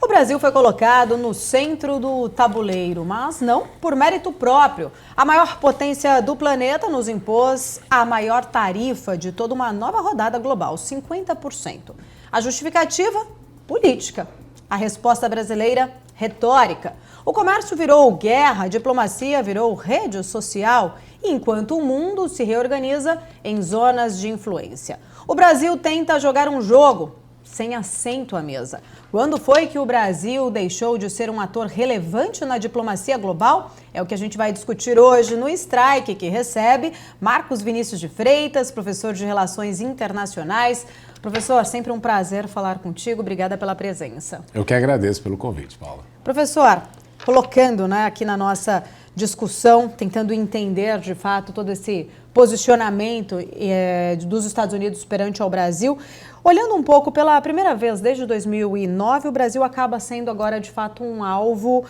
O Brasil foi colocado no centro do tabuleiro, mas não por mérito próprio. A maior potência do planeta nos impôs a maior tarifa de toda uma nova rodada global, 50%. A justificativa? Política. A resposta brasileira? Retórica. O comércio virou guerra, a diplomacia virou rede social, enquanto o mundo se reorganiza em zonas de influência. O Brasil tenta jogar um jogo sem assento à mesa. Quando foi que o Brasil deixou de ser um ator relevante na diplomacia global? É o que a gente vai discutir hoje no Strike, que recebe Marcos Vinícius de Freitas, professor de Relações Internacionais. Professor, sempre um prazer falar contigo. Obrigada pela presença. Eu que agradeço pelo convite, Paula. Professor, colocando aqui na nossa discussão, tentando entender de fato todo esse posicionamento dos Estados Unidos perante ao Brasil. Olhando um pouco, pela primeira vez desde 2009, o Brasil acaba sendo agora de fato um alvo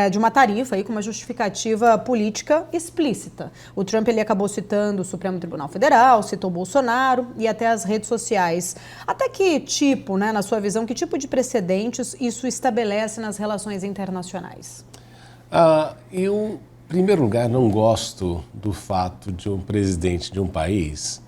de uma tarifa aí, com uma justificativa política explícita. O Trump ele acabou citando o Supremo Tribunal Federal, citou Bolsonaro e até as redes sociais. Até que tipo, na sua visão, que tipo de precedentes isso estabelece nas relações internacionais? Eu, em primeiro lugar, não gosto do fato de um presidente de um país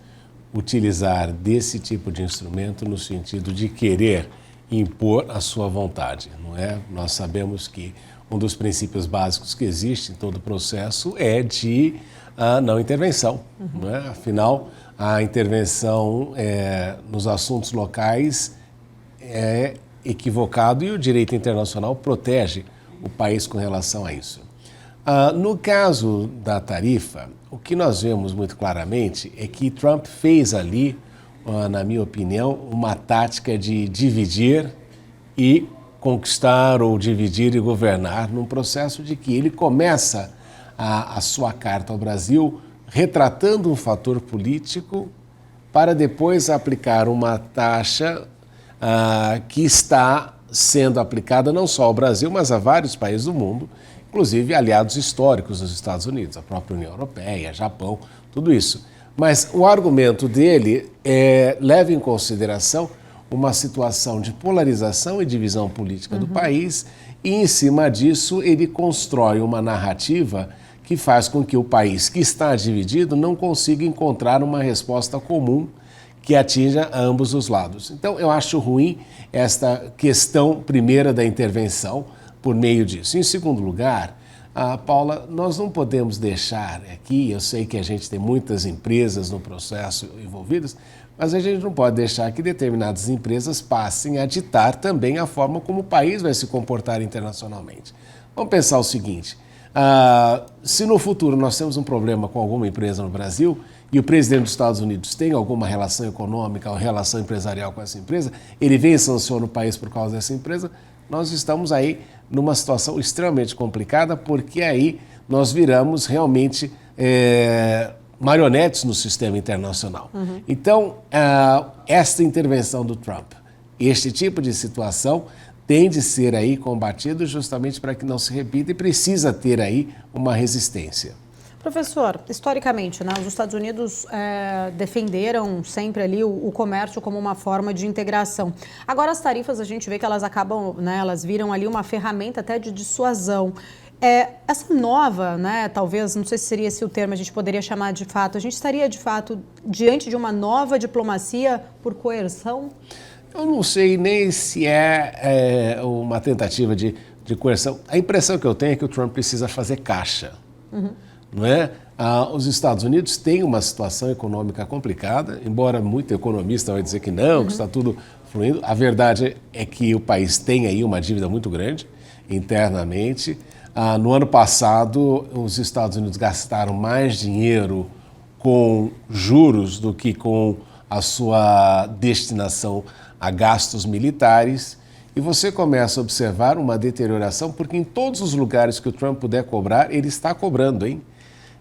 utilizar desse tipo de instrumento no sentido de querer impor a sua vontade, não é? Nós sabemos que um dos princípios básicos que existe em todo o processo é de não intervenção, não é? Afinal, a intervenção nos assuntos locais é equivocado e o direito internacional protege o país com relação a isso. No caso da tarifa, o que nós vemos muito claramente é que Trump fez ali, na minha opinião, uma tática de dividir e conquistar ou dividir e governar num processo de que ele começa a sua carta ao Brasil retratando um fator político para depois aplicar uma taxa que está sendo aplicada não só ao Brasil, mas a vários países do mundo, inclusive aliados históricos dos Estados Unidos, a própria União Europeia, Japão, tudo isso. Mas o argumento dele leva em consideração uma situação de polarização e divisão política do país e, em cima disso, ele constrói uma narrativa que faz com que o país que está dividido não consiga encontrar uma resposta comum que atinja ambos os lados. Então, eu acho ruim esta questão primeira da intervenção por meio disso. Em segundo lugar, Paula, nós não podemos deixar aqui, eu sei que a gente tem muitas empresas no processo envolvidas, mas a gente não pode deixar que determinadas empresas passem a ditar também a forma como o país vai se comportar internacionalmente. Vamos pensar o seguinte, se no futuro nós temos um problema com alguma empresa no Brasil e o presidente dos Estados Unidos tem alguma relação econômica ou relação empresarial com essa empresa, ele vem e sanciona o país por causa dessa empresa, nós estamos aí numa situação extremamente complicada, porque aí nós viramos realmente marionetes no sistema internacional. Então, esta intervenção do Trump, este tipo de situação tem de ser aí combatido justamente para que não se repita e precisa ter aí uma resistência. Professor, historicamente, os Estados Unidos defenderam sempre ali o comércio como uma forma de integração. Agora as tarifas a gente vê que elas acabam, elas viram ali uma ferramenta até de dissuasão. Essa nova, talvez, não sei se seria esse o termo, a gente poderia chamar de fato, a gente estaria de fato diante de uma nova diplomacia por coerção? Eu não sei nem se é uma tentativa de coerção. A impressão que eu tenho é que o Trump precisa fazer caixa. Não é? Os Estados Unidos têm uma situação econômica complicada, embora muito economista vai dizer que não, que está tudo fluindo. A verdade é que o país tem aí uma dívida muito grande internamente. No ano passado, os Estados Unidos gastaram mais dinheiro com juros do que com a sua destinação a gastos militares. E você começa a observar uma deterioração, porque em todos os lugares que o Trump puder cobrar, ele está cobrando, hein?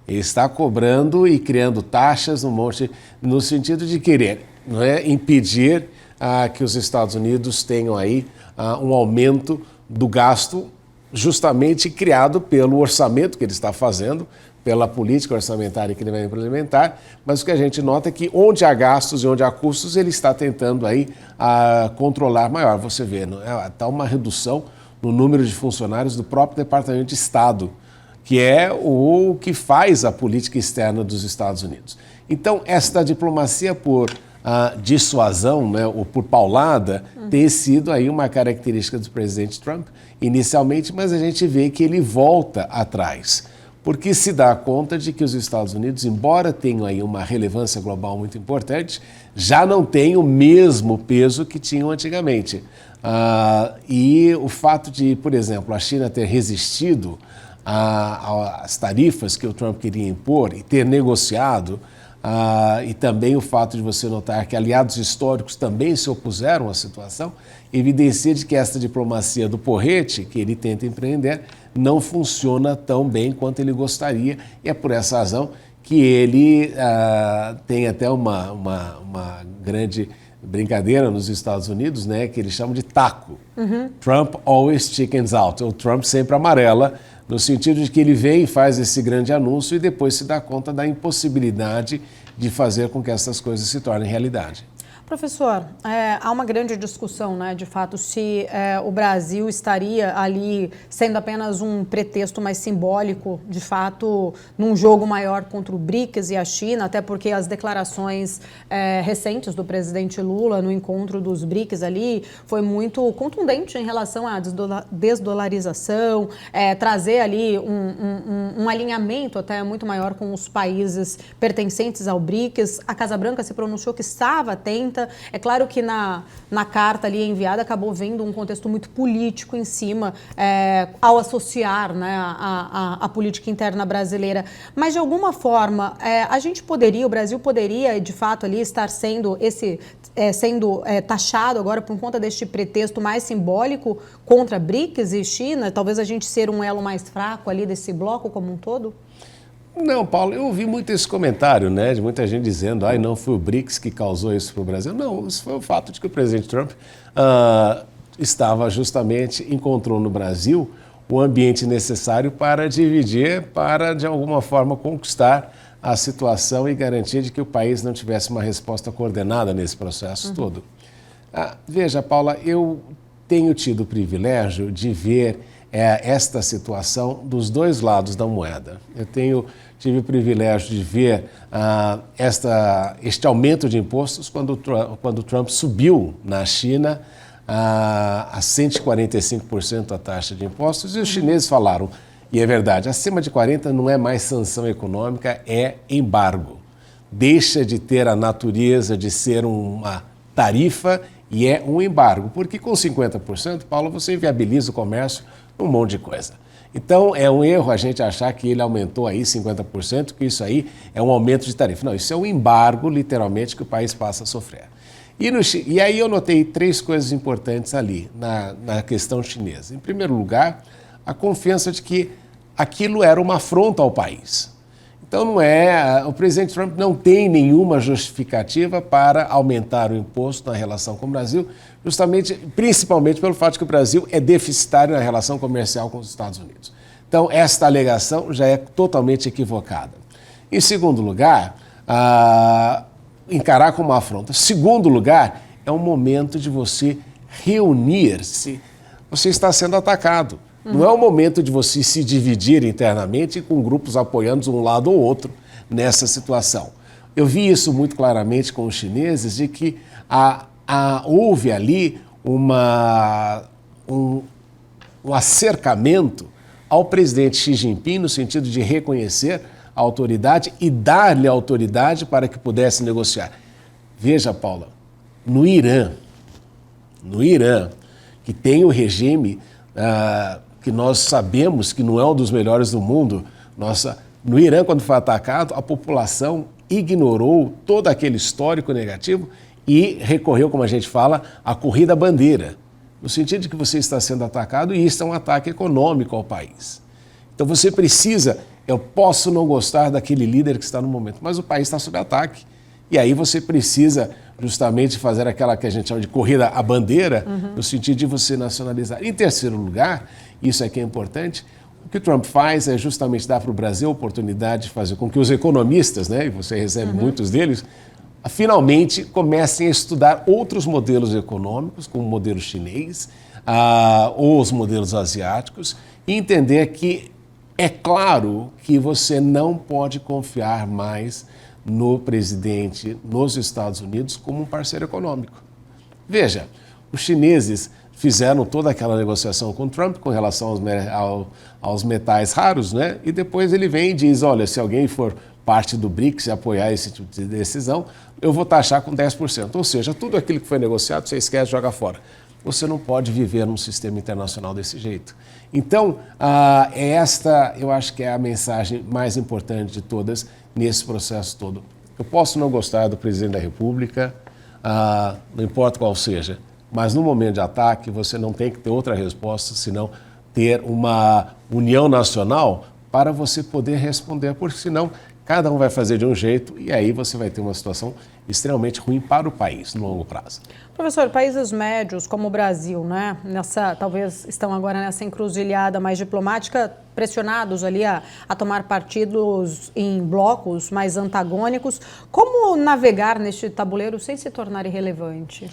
Ele está cobrando e criando taxas, um monte, no sentido de querer, impedir que os Estados Unidos tenham aí um aumento do gasto justamente criado pelo orçamento que ele está fazendo pela política orçamentária que ele vai implementar, mas o que a gente nota é que onde há gastos e onde há custos, ele está tentando aí controlar maior. Você vê, está uma redução no número de funcionários do próprio Departamento de Estado, que é o que faz a política externa dos Estados Unidos. Então, esta diplomacia por dissuasão, né, ou por paulada, tem sido aí uma característica do presidente Trump, inicialmente, mas a gente vê que ele volta atrás, porque se dá conta de que os Estados Unidos, embora tenham aí uma relevância global muito importante, já não têm o mesmo peso que tinham antigamente. E o fato de, por exemplo, a China ter resistido às tarifas que o Trump queria impor e ter negociado, e também o fato de você notar que aliados históricos também se opuseram à situação, evidencia de que esta diplomacia do porrete que ele tenta empreender não funciona tão bem quanto ele gostaria, e é por essa razão que ele tem até uma grande brincadeira nos Estados Unidos, né, que eles chamam de taco. Trump always chickens out. O Trump sempre amarela, no sentido de que ele vem e faz esse grande anúncio e depois se dá conta da impossibilidade de fazer com que essas coisas se tornem realidade. Professor, há uma grande discussão, né, de fato, se o Brasil estaria ali sendo apenas um pretexto mais simbólico, de fato, num jogo maior contra o BRICS e a China, até porque as declarações recentes do presidente Lula no encontro dos BRICS ali foi muito contundente em relação à desdolarização, trazer ali um alinhamento até muito maior com os países pertencentes ao BRICS. A Casa Branca se pronunciou que estava atenta. É claro que na carta ali enviada acabou vendo um contexto muito político em cima, ao associar, né, a política interna brasileira. Mas, de alguma forma, o Brasil poderia, de fato, ali estar sendo taxado agora por conta deste pretexto mais simbólico contra BRICS e China? Talvez a gente ser um elo mais fraco ali desse bloco como um todo? Não, Paulo, eu ouvi muito esse comentário, né, de muita gente dizendo não foi o BRICS que causou isso para o Brasil. Não, isso foi o fato de que o presidente Trump encontrou no Brasil o ambiente necessário para dividir, para, de alguma forma, conquistar a situação e garantir de que o país não tivesse uma resposta coordenada nesse processo todo. Veja, Paula, eu tenho tido o privilégio de ver esta situação dos dois lados da moeda. Eu tive o privilégio de ver este aumento de impostos quando o Trump subiu na China a 145% a taxa de impostos, e os chineses falaram, e é verdade, acima de 40% não é mais sanção econômica, é embargo. Deixa de ter a natureza de ser uma tarifa e é um embargo, porque com 50%, Paulo, você inviabiliza o comércio um monte de coisa. Então, é um erro a gente achar que ele aumentou aí 50%, que isso aí é um aumento de tarifa. Não, isso é um embargo, literalmente, que o país passa a sofrer. E aí eu notei três coisas importantes ali, na questão chinesa. Em primeiro lugar, a confiança de que aquilo era uma afronta ao país. Então, o presidente Trump não tem nenhuma justificativa para aumentar o imposto na relação com o Brasil, principalmente pelo fato de que o Brasil é deficitário na relação comercial com os Estados Unidos. Então, esta alegação já é totalmente equivocada. Em segundo lugar, encarar como uma afronta. Segundo lugar, é um momento de você reunir-se. Você está sendo atacado. Não é o momento de você se dividir internamente com grupos apoiando um lado ou outro nessa situação. Eu vi isso muito claramente com os chineses, de que houve ali um acercamento ao presidente Xi Jinping no sentido de reconhecer a autoridade e dar-lhe autoridade para que pudesse negociar. Veja, Paula, no Irã, que tem o regime que nós sabemos que não é um dos melhores do mundo, no Irã, quando foi atacado, a população ignorou todo aquele histórico negativo e recorreu, como a gente fala, à corrida à bandeira, no sentido de que você está sendo atacado e isso é um ataque econômico ao país. Então você precisa, eu posso não gostar daquele líder que está no momento, mas o país está sob ataque. E aí você precisa justamente fazer aquela que a gente chama de corrida à bandeira, no sentido de você nacionalizar. Em terceiro lugar, isso aqui é importante, O que o Trump faz é justamente dar para o Brasil a oportunidade de fazer com que os economistas, né, e você recebe muitos deles, finalmente comecem a estudar outros modelos econômicos, como o modelo chinês, ou os modelos asiáticos, e entender que é claro que você não pode confiar mais no presidente nos Estados Unidos como um parceiro econômico. Veja, os chineses fizeram toda aquela negociação com Trump com relação aos metais raros, né? E depois ele vem e diz, olha, se alguém for parte do BRICS e apoiar esse tipo de decisão, eu vou taxar com 10%. Ou seja, tudo aquilo que foi negociado, você esquece e joga fora. Você não pode viver num sistema internacional desse jeito. Então, esta, eu acho que é a mensagem mais importante de todas nesse processo todo. Eu posso não gostar do presidente da República, não importa qual seja, mas no momento de ataque você não tem que ter outra resposta senão ter uma união nacional para você poder responder, porque senão cada um vai fazer de um jeito e aí você vai ter uma situação extremamente ruim para o país no longo prazo. Professor, países médios como o Brasil, né, talvez estão agora nessa encruzilhada mais diplomática, pressionados ali a tomar partidos em blocos mais antagônicos. Como navegar neste tabuleiro sem se tornar irrelevante?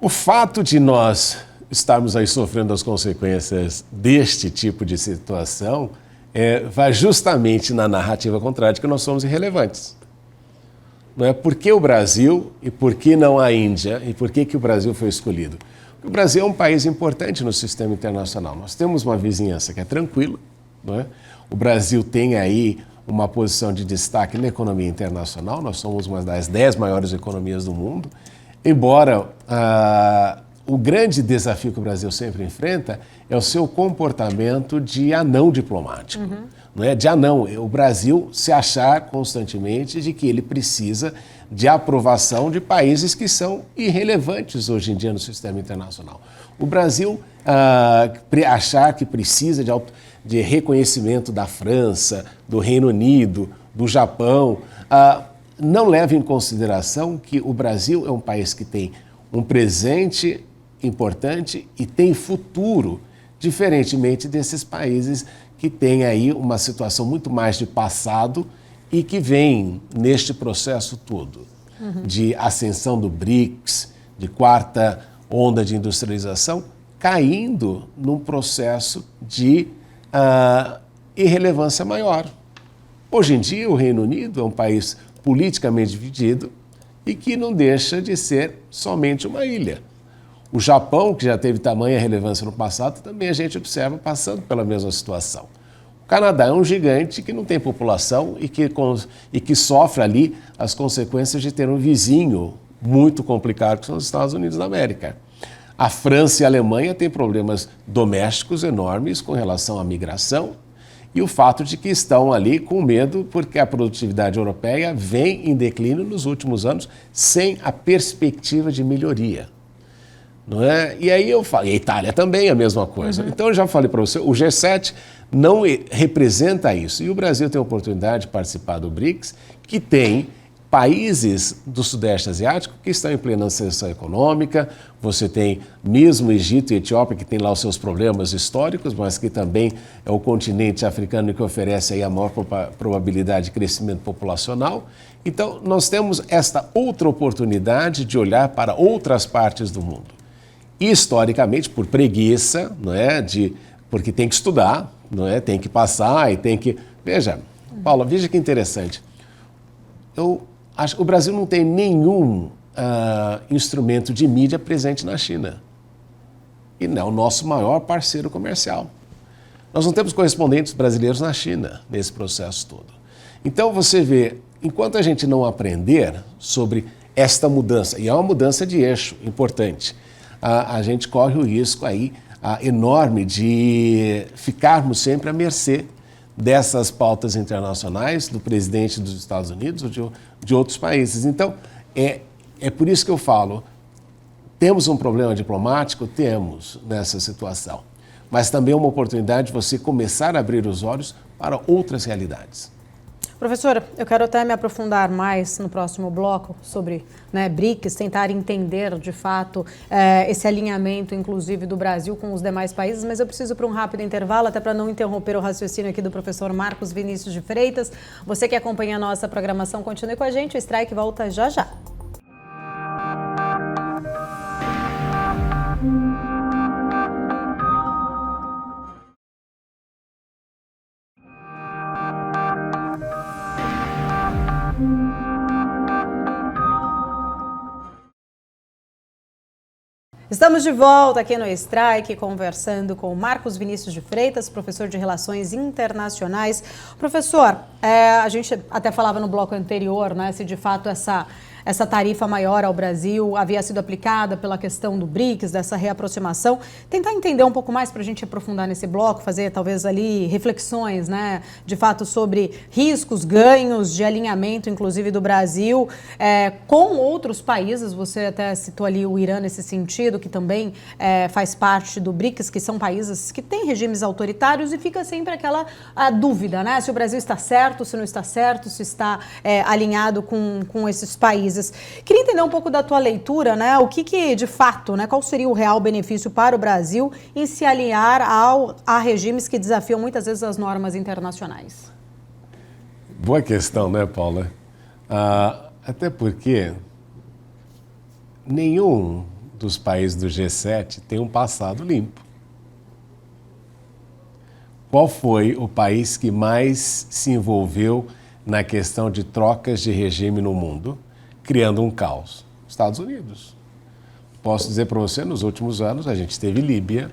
O fato de nós estarmos aí sofrendo as consequências deste tipo de situação vai justamente na narrativa contrária de que nós somos irrelevantes. Não é? Por que o Brasil e por que não a Índia e por que o Brasil foi escolhido? Porque o Brasil é um país importante no sistema internacional. Nós temos uma vizinhança que é tranquila, não é? O Brasil tem aí uma posição de destaque na economia internacional, nós somos uma das 10 maiores economias do mundo, embora o grande desafio que o Brasil sempre enfrenta é o seu comportamento de anão diplomático. Não é? De anão. O Brasil se achar constantemente de que ele precisa de aprovação de países que são irrelevantes hoje em dia no sistema internacional. O Brasil achar que precisa de reconhecimento da França, do Reino Unido, do Japão, não leva em consideração que o Brasil é um país que tem um presente importante e tem futuro, diferentemente desses países que têm aí uma situação muito mais de passado e que vem neste processo todo de ascensão do BRICS, de quarta onda de industrialização, caindo num processo de irrelevância maior. Hoje em dia, o Reino Unido é um país politicamente dividido e que não deixa de ser somente uma ilha. O Japão, que já teve tamanha relevância no passado, também a gente observa passando pela mesma situação. O Canadá é um gigante que não tem população e que sofre ali as consequências de ter um vizinho muito complicado, que são os Estados Unidos da América. A França e a Alemanha têm problemas domésticos enormes com relação à migração e o fato de que estão ali com medo porque a produtividade europeia vem em declínio nos últimos anos sem a perspectiva de melhoria. Não é? E aí eu falo, e a Itália também é a mesma coisa. Então eu já falei para você, o G7 não representa isso. E o Brasil tem a oportunidade de participar do BRICS, que tem países do Sudeste Asiático que estão em plena ascensão econômica. Você tem mesmo o Egito e a Etiópia, que tem lá os seus problemas históricos, mas que também é o continente africano que oferece aí a maior probabilidade de crescimento populacional. Então nós temos esta outra oportunidade de olhar para outras partes do mundo. Historicamente, por preguiça, não é? Porque tem que estudar, não é? Tem que passar e tem que... Veja, Paula, veja que interessante. O Brasil não tem nenhum instrumento de mídia presente na China. E não é o nosso maior parceiro comercial. Nós não temos correspondentes brasileiros na China nesse processo todo. Então você vê, enquanto a gente não aprender sobre esta mudança, e é uma mudança de eixo importante, a gente corre o risco aí enorme de ficarmos sempre à mercê dessas pautas internacionais, do presidente dos Estados Unidos ou de outros países. Então, é por isso que eu falo, temos um problema diplomático? Temos nessa situação, mas também é uma oportunidade de você começar a abrir os olhos para outras realidades. Professora, eu quero até me aprofundar mais no próximo bloco sobre BRICS, tentar entender de fato esse alinhamento, inclusive, do Brasil com os demais países, mas eu preciso para um rápido intervalo, até para não interromper o raciocínio aqui do professor Marcos Vinícius de Freitas. Você que acompanha a nossa programação, continue com a gente, o Strike volta já já. Estamos de volta aqui no Strike, conversando com Marcos Vinícius de Freitas, professor de Relações Internacionais. Professor, a gente até falava no bloco anterior, se de fato essa tarifa maior ao Brasil havia sido aplicada pela questão do BRICS, dessa reaproximação. Tentar entender um pouco mais para a gente aprofundar nesse bloco, fazer talvez ali reflexões, de fato sobre riscos, ganhos de alinhamento, inclusive do Brasil, com outros países. Você até citou ali o Irã nesse sentido, que também faz parte do BRICS, que são países que têm regimes autoritários, e fica sempre aquela dúvida, se o Brasil está certo, se não está certo, se está alinhado com esses países. Queria entender um pouco da tua leitura, o que de fato, qual seria o real benefício para o Brasil em se alinhar a regimes que desafiam muitas vezes as normas internacionais? Boa questão, Paula? Até porque nenhum dos países do G7 tem um passado limpo. Qual foi o país que mais se envolveu na questão de trocas de regime no mundo, criando um caos? Estados Unidos. Posso dizer para você, nos últimos anos, a gente teve Líbia,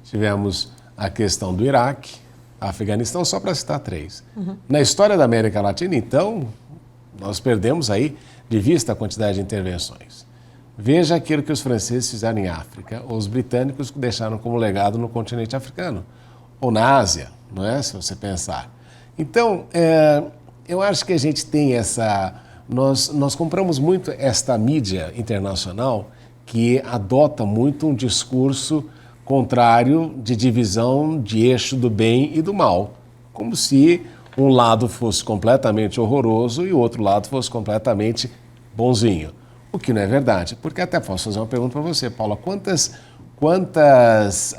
tivemos a questão do Iraque, Afeganistão, só para citar 3. Na história da América Latina, então, nós perdemos aí de vista a quantidade de intervenções. Veja aquilo que os franceses fizeram em África, ou os britânicos que deixaram como legado no continente africano, ou na Ásia, se você pensar. Então, eu acho que a gente tem Nós compramos muito esta mídia internacional que adota muito um discurso contrário de divisão de eixo do bem e do mal, como se um lado fosse completamente horroroso e o outro lado fosse completamente bonzinho. O que não é verdade, porque até posso fazer uma pergunta para você, Paula. Quantas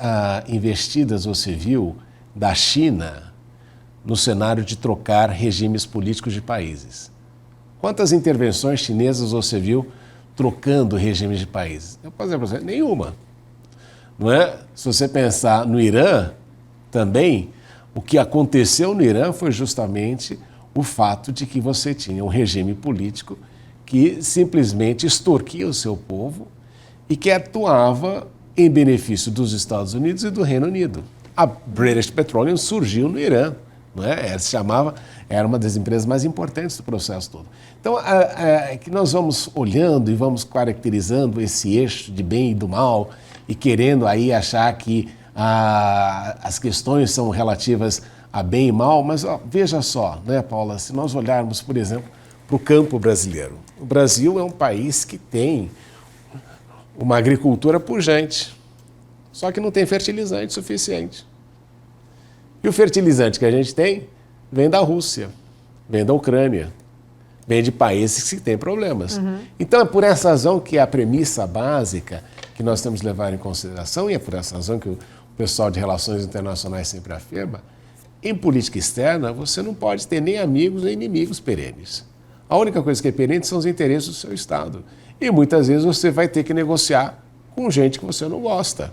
investidas você viu da China no cenário de trocar regimes políticos de países? Quantas intervenções chinesas você viu trocando regimes de países? Eu posso dizer para você, nenhuma. Se você pensar no Irã, também, o que aconteceu no Irã foi justamente o fato de que você tinha um regime político que simplesmente extorquia o seu povo e que atuava em benefício dos Estados Unidos e do Reino Unido. A British Petroleum surgiu no Irã. Ela se chamava, era uma das empresas mais importantes do processo todo. Então, que nós vamos olhando e vamos caracterizando esse eixo de bem e do mal e querendo aí achar que as questões são relativas a bem e mal, mas veja só, Paula, se nós olharmos, por exemplo, para o campo brasileiro. O Brasil é um país que tem uma agricultura pujante, só que não tem fertilizante suficiente. E o fertilizante que a gente tem vem da Rússia, vem da Ucrânia, vem de países que têm problemas. Então é por essa razão que a premissa básica que nós temos que levar em consideração, e é por essa razão que o pessoal de Relações Internacionais sempre afirma, em política externa você não pode ter nem amigos nem inimigos perenes. A única coisa que é perene são os interesses do seu Estado. E muitas vezes você vai ter que negociar com gente que você não gosta.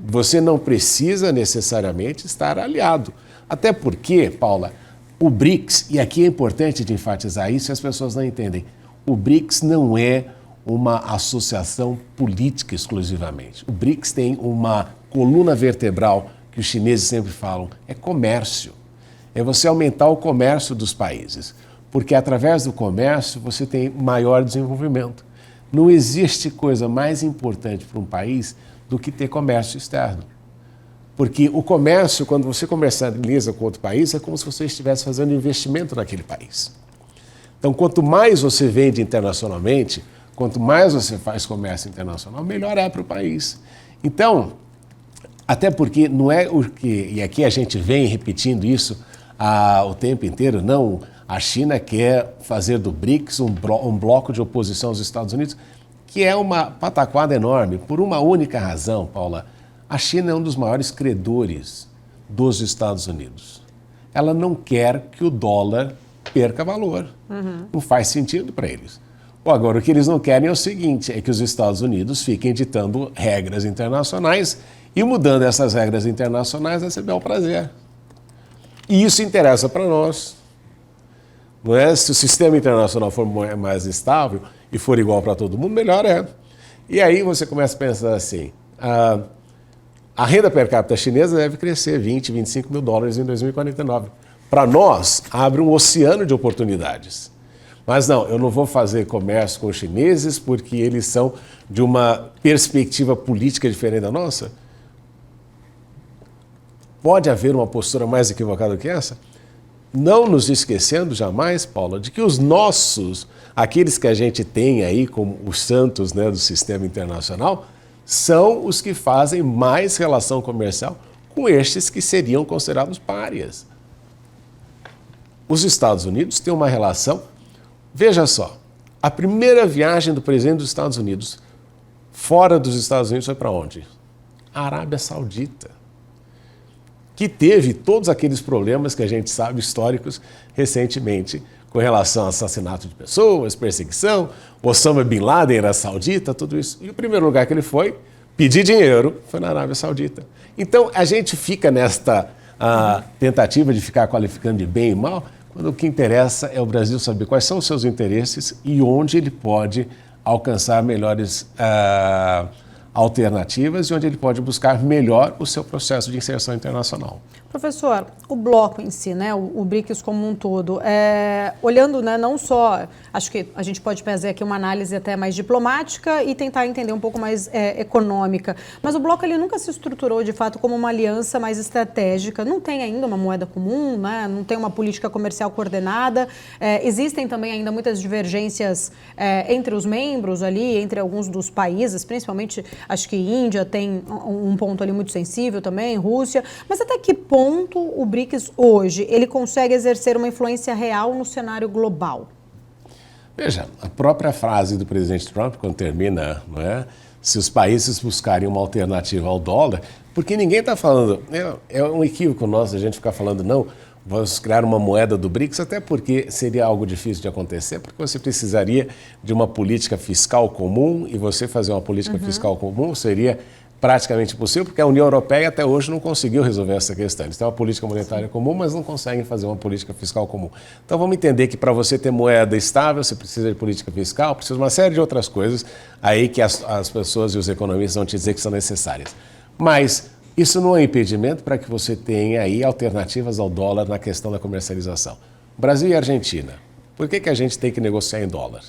Você não precisa necessariamente estar aliado. Até porque, Paula, o BRICS, e aqui é importante de enfatizar isso, as pessoas não entendem, o BRICS não é uma associação política exclusivamente. O BRICS tem uma coluna vertebral, que os chineses sempre falam, é comércio. É você aumentar o comércio dos países, porque através do comércio você tem maior desenvolvimento. Não existe coisa mais importante para um país do que ter comércio externo. Porque o comércio, quando você comercializa com outro país, é como se você estivesse fazendo investimento naquele país. Então, quanto mais você vende internacionalmente, quanto mais você faz comércio internacional, melhor é para o país. Então, até porque não é o que, e aqui a gente vem repetindo isso o tempo inteiro, não A China quer fazer do BRICS um bloco de oposição aos Estados Unidos, que é uma pataquada enorme, por uma única razão, Paula. A China é um dos maiores credores dos Estados Unidos. Ela não quer que o dólar perca valor. Não faz sentido para eles. Bom, agora, o que eles não querem é o seguinte, é que os Estados Unidos fiquem ditando regras internacionais e mudando essas regras internacionais a seu bel prazer. E isso interessa para nós. Não é? Se o sistema internacional for mais estável e for igual para todo mundo, melhor é. E aí você começa a pensar assim, a renda per capita chinesa deve crescer 20, 25 mil dólares em 2049. Para nós, abre um oceano de oportunidades. Mas não, eu não vou fazer comércio com os chineses porque eles são de uma perspectiva política diferente da nossa. Pode haver uma postura mais equivocada que essa? Não nos esquecendo jamais, Paula, de que os nossos, aqueles que a gente tem aí como os santos, né, do sistema internacional, são os que fazem mais relação comercial com estes que seriam considerados párias. Os Estados Unidos têm uma relação. Veja só, a primeira viagem do presidente dos Estados Unidos fora dos Estados Unidos foi para onde? A Arábia Saudita, que teve todos aqueles problemas que a gente sabe históricos recentemente com relação ao assassinato de pessoas, perseguição, Osama Bin Laden era saudita, tudo isso. E o primeiro lugar que ele foi pedir dinheiro foi na Arábia Saudita. Então a gente fica nesta tentativa de ficar qualificando de bem e mal, quando o que interessa é o Brasil saber quais são os seus interesses e onde ele pode alcançar melhores alternativas e onde ele pode buscar melhor o seu processo de inserção internacional. Professor, o bloco em si, né, o BRICS como um todo, olhando, né, não só, acho que a gente pode fazer aqui uma análise até mais diplomática e tentar entender um pouco mais econômica, mas o bloco ele nunca se estruturou de fato como uma aliança mais estratégica, não tem ainda uma moeda comum, né, não tem uma política comercial coordenada, existem também ainda muitas divergências entre os membros ali, entre alguns dos países, principalmente acho que Índia tem um ponto ali muito sensível também, Rússia, mas até que ponto o BRICS hoje ele consegue exercer uma influência real no cenário global? Veja, a própria frase do presidente Trump, quando termina, não é? Se os países buscarem uma alternativa ao dólar, porque ninguém está falando, é um equívoco nosso a gente ficar falando, não, vamos criar uma moeda do BRICS, até porque seria algo difícil de acontecer, porque você precisaria de uma política fiscal comum e você fazer uma política fiscal comum seria praticamente impossível, porque a União Europeia até hoje não conseguiu resolver essa questão. Eles têm uma política monetária comum, mas não conseguem fazer uma política fiscal comum. Então vamos entender que para você ter moeda estável, você precisa de política fiscal, precisa de uma série de outras coisas aí que as pessoas e os economistas vão te dizer que são necessárias. Mas isso não é impedimento para que você tenha aí alternativas ao dólar na questão da comercialização. Brasil e Argentina, por que a gente tem que negociar em dólar?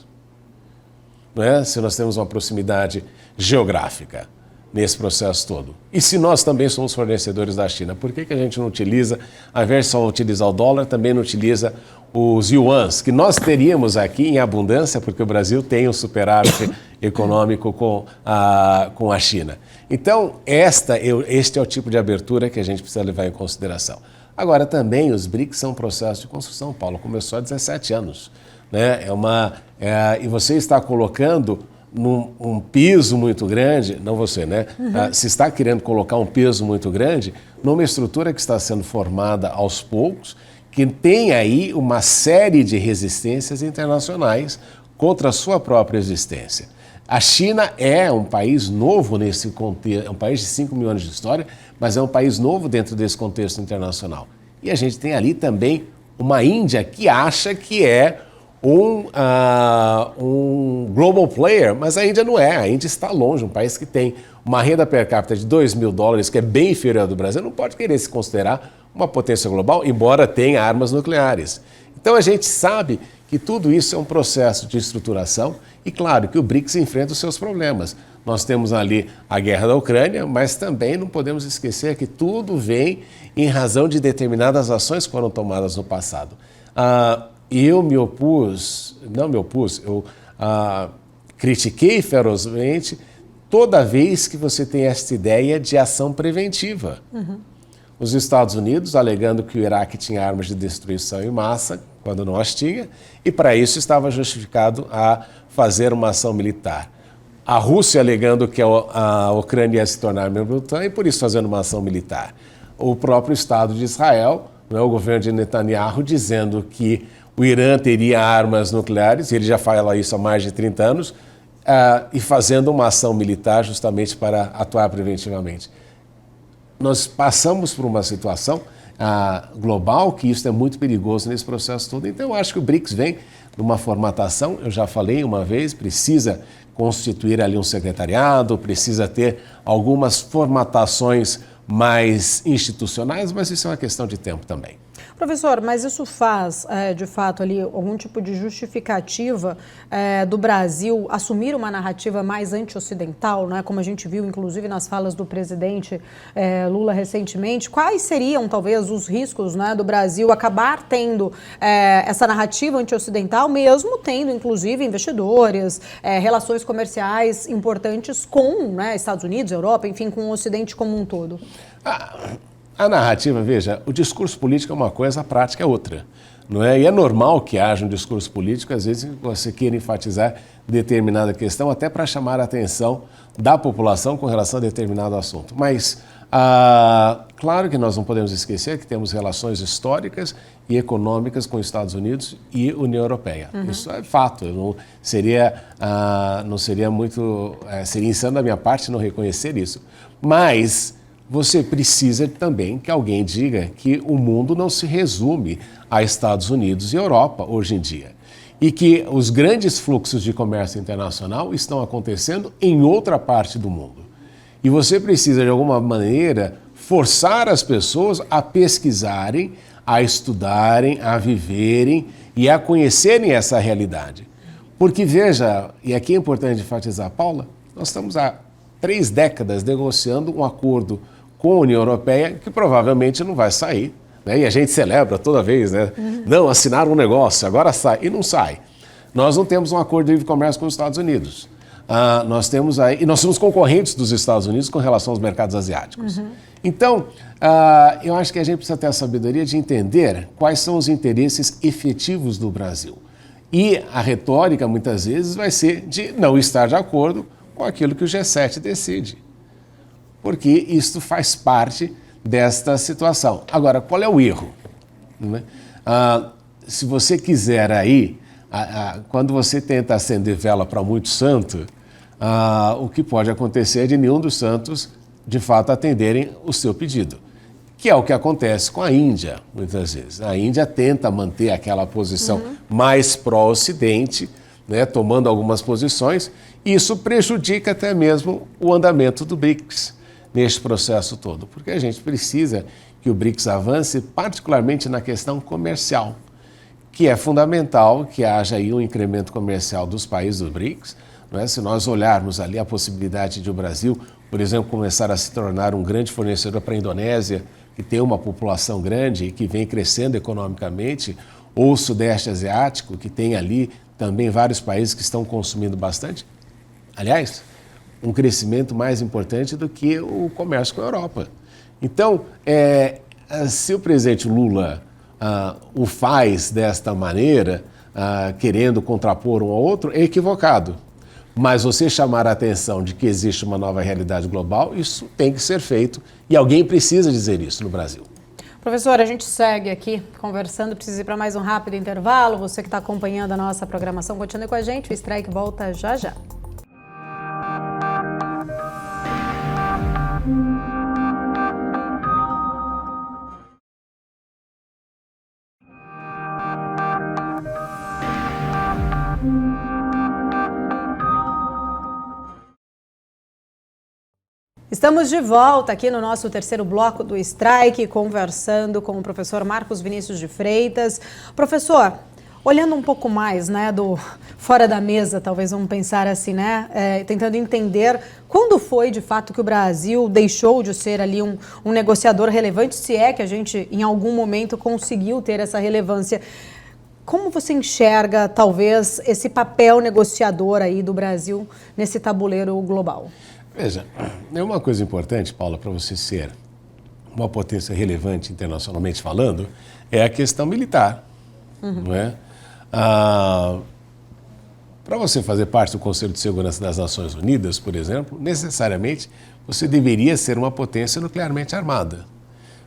Não é? Se nós temos uma proximidade geográfica nesse processo todo. E se nós também somos fornecedores da China, por que a gente não utiliza, ao invés de só utilizar o dólar, também não utiliza os yuans, que nós teríamos aqui em abundância, porque o Brasil tem um superávit econômico com a China. Então, este é o tipo de abertura que a gente precisa levar em consideração. Agora, também os BRICS são um processo de construção, Paulo, começou há 17 anos. Né? E você está colocando um peso muito grande, não você, né? Se está querendo colocar um peso muito grande numa estrutura que está sendo formada aos poucos, que tem aí uma série de resistências internacionais contra a sua própria existência. A China é um país novo nesse contexto, é um país de 5 mil anos de história, mas é um país novo dentro desse contexto internacional. E a gente tem ali também uma Índia que acha que é um global player, mas a Índia não é. A Índia está longe, um país que tem uma renda per capita de $2.000, que é bem inferior ao do Brasil, não pode querer se considerar uma potência global, embora tenha armas nucleares. Então a gente sabe que tudo isso é um processo de estruturação e claro que o BRICS enfrenta os seus problemas. Nós temos ali a guerra da Ucrânia, mas também não podemos esquecer que tudo vem em razão de determinadas ações que foram tomadas no passado. Eu critiquei ferozmente toda vez que você tem essa ideia de ação preventiva. Os Estados Unidos alegando que o Iraque tinha armas de destruição em massa, quando não as tinha, e para isso estava justificado a fazer uma ação militar. A Rússia alegando que a Ucrânia ia se tornar membro da OTAN e por isso fazendo uma ação militar. O próprio Estado de Israel, né, o governo de Netanyahu, dizendo que o Irã teria armas nucleares, ele já fala isso há mais de 30 anos, e fazendo uma ação militar justamente para atuar preventivamente. Nós passamos por uma situação global que isso é muito perigoso nesse processo todo. Então, eu acho que o BRICS vem numa formatação, eu já falei uma vez, precisa constituir ali um secretariado, precisa ter algumas formatações mais institucionais, mas isso é uma questão de tempo também. Professor, mas isso faz, de fato, ali algum tipo de justificativa do Brasil assumir uma narrativa mais anti-ocidental, né? Como a gente viu, inclusive, nas falas do presidente Lula recentemente. Quais seriam, talvez, os riscos, né, do Brasil acabar tendo essa narrativa anti-ocidental, mesmo tendo, inclusive, investidores, relações comerciais importantes com, né, Estados Unidos, Europa, enfim, com o Ocidente como um todo? A narrativa, veja, o discurso político é uma coisa, a prática é outra. Não é? E é normal que haja um discurso político, às vezes você queira enfatizar determinada questão, até para chamar a atenção da população com relação a determinado assunto. Mas, claro que nós não podemos esquecer que temos relações históricas e econômicas com os Estados Unidos e União Europeia. Uhum. Isso é fato. Seria insano da minha parte não reconhecer isso. Mas você precisa também que alguém diga que o mundo não se resume a Estados Unidos e Europa hoje em dia. E que os grandes fluxos de comércio internacional estão acontecendo em outra parte do mundo. E você precisa, de alguma maneira, forçar as pessoas a pesquisarem, a estudarem, a viverem e a conhecerem essa realidade. Porque, veja, e aqui é importante enfatizar, Paula, nós estamos há 3 décadas negociando um acordo com a União Europeia que provavelmente não vai sair, né? E a gente celebra toda vez, né? Uhum. Não, assinaram um negócio, agora sai, e não sai. Nós não temos um acordo de livre comércio com os Estados Unidos. Nós somos concorrentes dos Estados Unidos com relação aos mercados asiáticos. Uhum. Então, eu acho que a gente precisa ter a sabedoria de entender quais são os interesses efetivos do Brasil. E a retórica, muitas vezes, vai ser de não estar de acordo com aquilo que o G7 decide. Porque isso faz parte desta situação. Agora, qual é o erro? Se você quiser aí, quando você tenta acender vela para muito santo, o que pode acontecer é de nenhum dos santos, de fato, atenderem o seu pedido. Que é o que acontece com a Índia, muitas vezes. A Índia tenta manter aquela posição mais pró-Ocidente, né, tomando algumas posições, e isso prejudica até mesmo o andamento do BRICS neste processo todo, porque a gente precisa que o BRICS avance, particularmente na questão comercial, que é fundamental que haja aí um incremento comercial dos países do BRICS. Não é? Se nós olharmos ali a possibilidade de o Brasil, por exemplo, começar a se tornar um grande fornecedor para a Indonésia, que tem uma população grande e que vem crescendo economicamente, ou o Sudeste Asiático, que tem ali também vários países que estão consumindo bastante. Aliás, um crescimento mais importante do que o comércio com a Europa. Então, se o presidente Lula o faz desta maneira, querendo contrapor um ao outro, é equivocado. Mas você chamar a atenção de que existe uma nova realidade global, isso tem que ser feito e alguém precisa dizer isso no Brasil. Professor, a gente segue aqui conversando, precisa ir para mais um rápido intervalo. Você que está acompanhando a nossa programação, continue com a gente, o Strike volta já já. Estamos de volta aqui no nosso terceiro bloco do Strike, conversando com o professor Marcos Vinícius de Freitas. Professor, olhando um pouco mais, né, do fora da mesa, talvez vamos pensar assim, né, tentando entender quando foi de fato que o Brasil deixou de ser ali um negociador relevante, se é que a gente em algum momento conseguiu ter essa relevância. Como você enxerga, talvez, esse papel negociador aí do Brasil nesse tabuleiro global? Veja, é uma coisa importante, Paula, para você ser uma potência relevante internacionalmente falando é a questão militar, não é? Para você fazer parte do Conselho de Segurança das Nações Unidas, por exemplo, necessariamente você deveria ser uma potência nuclearmente armada.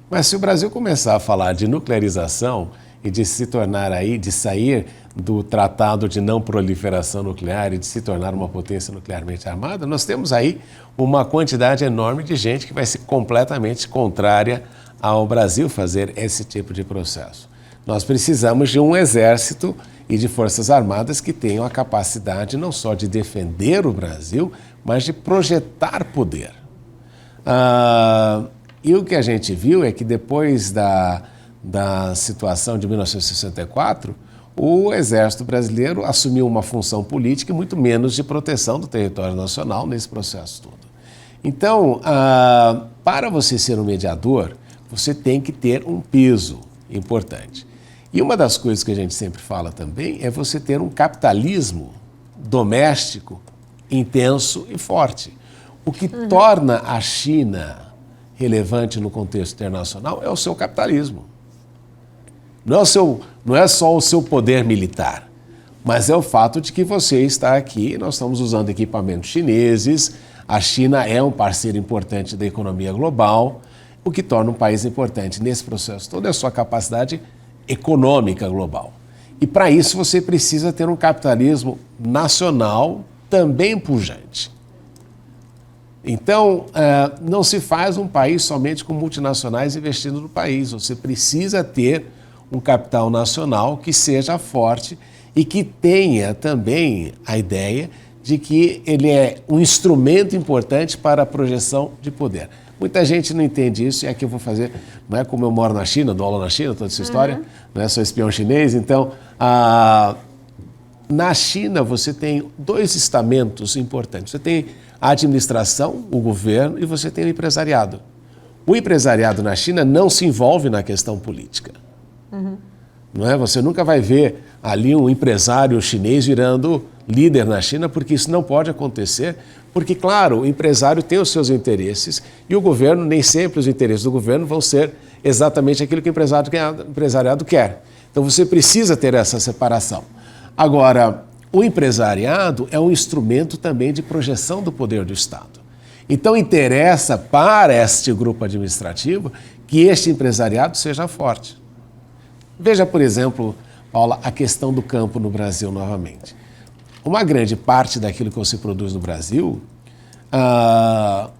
Mas se o Brasil começar a falar de nuclearização e de se tornar aí, de sair do Tratado de Não Proliferação Nuclear e de se tornar uma potência nuclearmente armada, nós temos aí uma quantidade enorme de gente que vai ser completamente contrária ao Brasil fazer esse tipo de processo. Nós precisamos de um exército e de forças armadas que tenham a capacidade não só de defender o Brasil, mas de projetar poder. E o que a gente viu é que depois da situação de 1964, o Exército Brasileiro assumiu uma função política e muito menos de proteção do território nacional nesse processo todo. Então, para você ser um mediador, você tem que ter um peso importante. E uma das coisas que a gente sempre fala também é você ter um capitalismo doméstico, intenso e forte. O que torna a China relevante no contexto internacional é o seu capitalismo. Não é só o seu poder militar, mas é o fato de que você está aqui, nós estamos usando equipamentos chineses, a China é um parceiro importante da economia global, o que torna um país importante nesse processo todo é a sua capacidade econômica global. E para isso você precisa ter um capitalismo nacional também pujante. Então, não se faz um país somente com multinacionais investindo no país. Você precisa ter um capital nacional que seja forte e que tenha também a ideia de que ele é um instrumento importante para a projeção de poder. Muita gente não entende isso, e aqui eu vou fazer, não é como eu moro na China, dou aula na China, toda essa história, né? Sou espião chinês, então, na China você tem dois estamentos importantes. Você tem a administração, o governo, e você tem o empresariado. O empresariado na China não se envolve na questão política. Não é? Você nunca vai ver ali um empresário chinês virando líder na China, porque isso não pode acontecer, porque, claro, o empresário tem os seus interesses e o governo, nem sempre os interesses do governo vão ser exatamente aquilo que o empresariado quer. Então você precisa ter essa separação. Agora, o empresariado é um instrumento também de projeção do poder do Estado. Então interessa para este grupo administrativo que este empresariado seja forte. Veja, por exemplo, Paula, a questão do campo no Brasil novamente. Uma grande parte daquilo que se produz no Brasil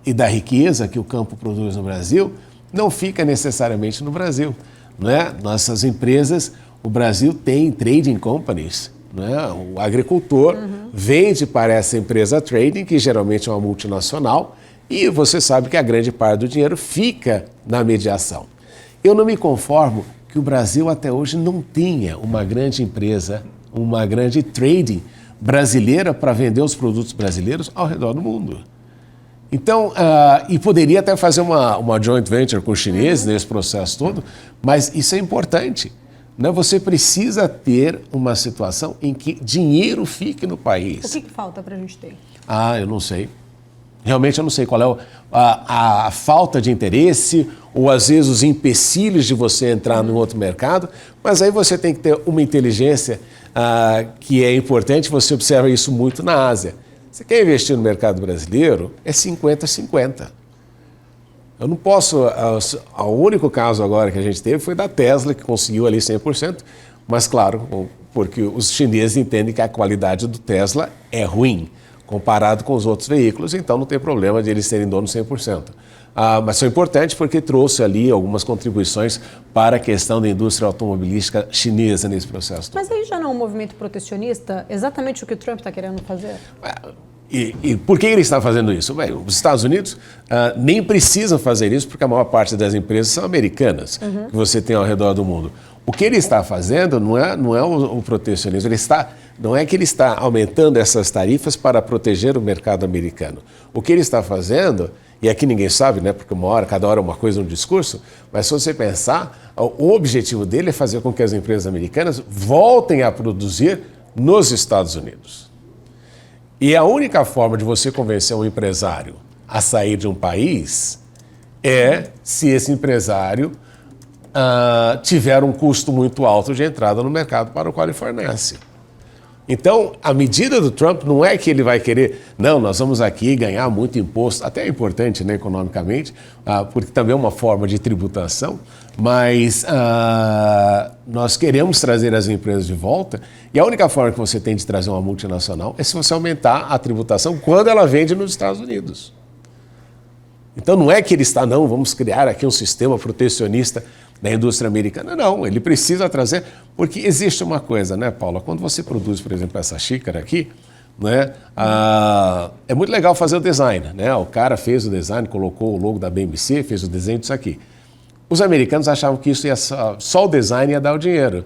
e da riqueza que o campo produz no Brasil não fica necessariamente no Brasil. Né? Nossas empresas, o Brasil tem trading companies. Né? O agricultor vende para essa empresa trading, que geralmente é uma multinacional, e você sabe que a grande parte do dinheiro fica na mediação. Eu não me conformo que o Brasil até hoje não tenha uma grande empresa, uma grande trading brasileira para vender os produtos brasileiros ao redor do mundo. Então, e poderia até fazer uma joint venture com os chineses nesse processo todo, mas isso é importante. Né? Você precisa ter uma situação em que dinheiro fique no país. O que falta para a gente ter? Eu não sei. Realmente eu não sei qual é a falta de interesse ou às vezes os empecilhos de você entrar num outro mercado, mas aí você tem que ter uma inteligência que é importante, você observa isso muito na Ásia. Você quer investir no mercado brasileiro, é 50-50. Eu não posso, o único caso agora que a gente teve foi da Tesla, que conseguiu ali 100%, mas claro, porque os chineses entendem que a qualidade do Tesla é ruim, comparado com os outros veículos, então não tem problema de eles serem donos 100%. Mas foi importante porque trouxe ali algumas contribuições para a questão da indústria automobilística chinesa nesse processo. Mas aí já não é um movimento protecionista, exatamente o que o Trump está querendo fazer? E por que ele está fazendo isso? Bem, os Estados Unidos nem precisam fazer isso porque a maior parte das empresas são americanas, que você tem ao redor do mundo. O que ele está fazendo não é o protecionismo, não é que ele está aumentando essas tarifas para proteger o mercado americano. O que ele está fazendo, e aqui ninguém sabe, né, porque cada hora uma coisa, um discurso, mas se você pensar, o objetivo dele é fazer com que as empresas americanas voltem a produzir nos Estados Unidos. E a única forma de você convencer um empresário a sair de um país é se esse empresário tiver um custo muito alto de entrada no mercado para o qual ele fornece. Então, a medida do Trump não é que ele vai querer, não, nós vamos aqui ganhar muito imposto, até é importante, né, economicamente, porque também é uma forma de tributação, mas nós queremos trazer as empresas de volta, e a única forma que você tem de trazer uma multinacional é se você aumentar a tributação quando ela vende nos Estados Unidos. Então, não é que ele está, não, vamos criar aqui um sistema protecionista da indústria americana. Não, ele precisa trazer, porque existe uma coisa, né, Paula? Quando você produz, por exemplo, essa xícara aqui, né, é muito legal fazer o design, né? O cara fez o design, colocou o logo da BMC, fez o desenho disso aqui. Os americanos achavam que isso ia só o design ia dar o dinheiro.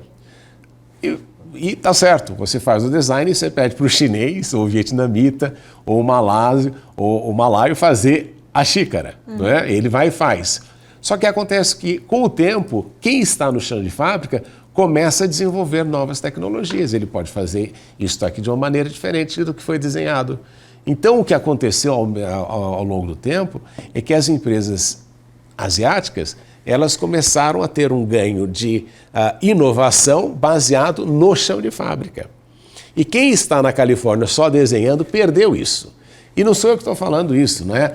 E tá certo, você faz o design e você pede para o chinês, ou o vietnamita, ou o malásio, ou o malaio fazer a xícara, não é? Ele vai e faz. Só que acontece que, com o tempo, quem está no chão de fábrica começa a desenvolver novas tecnologias. Ele pode fazer isso aqui de uma maneira diferente do que foi desenhado. Então, o que aconteceu ao longo do tempo é que as empresas asiáticas, elas começaram a ter um ganho de inovação baseado no chão de fábrica. E quem está na Califórnia só desenhando perdeu isso. E não sou eu que estou falando isso, não é?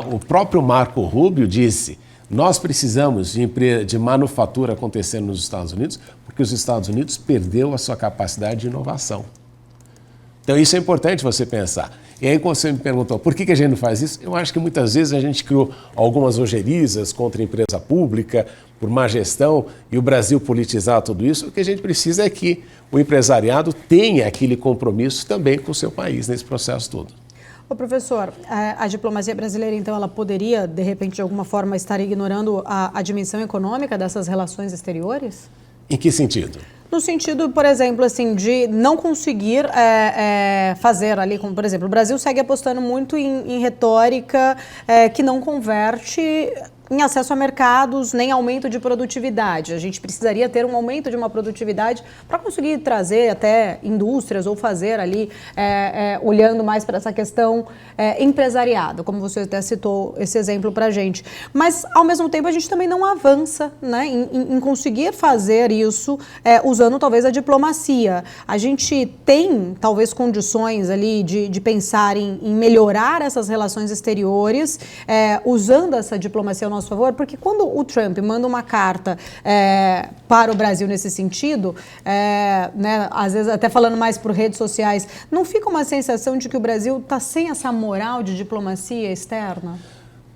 O próprio Marco Rubio disse: nós precisamos de manufatura acontecendo nos Estados Unidos, porque os Estados Unidos perdeu a sua capacidade de inovação. Então isso é importante você pensar. E aí quando você me perguntou por que a gente não faz isso, eu acho que muitas vezes a gente criou algumas ojerias contra a empresa pública, por má gestão, e o Brasil politizar tudo isso. O que a gente precisa é que o empresariado tenha aquele compromisso também com o seu país nesse processo todo. Ô, professor, a diplomacia brasileira, então, ela poderia, de repente, de alguma forma, estar ignorando a dimensão econômica dessas relações exteriores? Em que sentido? No sentido, por exemplo, assim, de não conseguir fazer ali, como, por exemplo, o Brasil segue apostando muito em retórica que não converte em acesso a mercados, nem aumento de produtividade. A gente precisaria ter um aumento de uma produtividade para conseguir trazer até indústrias ou fazer ali, olhando mais para essa questão empresariada, como você até citou esse exemplo para a gente. Mas, ao mesmo tempo, a gente também não avança, né, em conseguir fazer isso usando talvez a diplomacia. A gente tem, talvez, condições ali de pensar em melhorar essas relações exteriores, usando essa diplomacia ao nosso favor, porque quando o Trump manda uma carta para o Brasil nesse sentido, né, às vezes até falando mais por redes sociais, não fica uma sensação de que o Brasil está sem essa moral de diplomacia externa?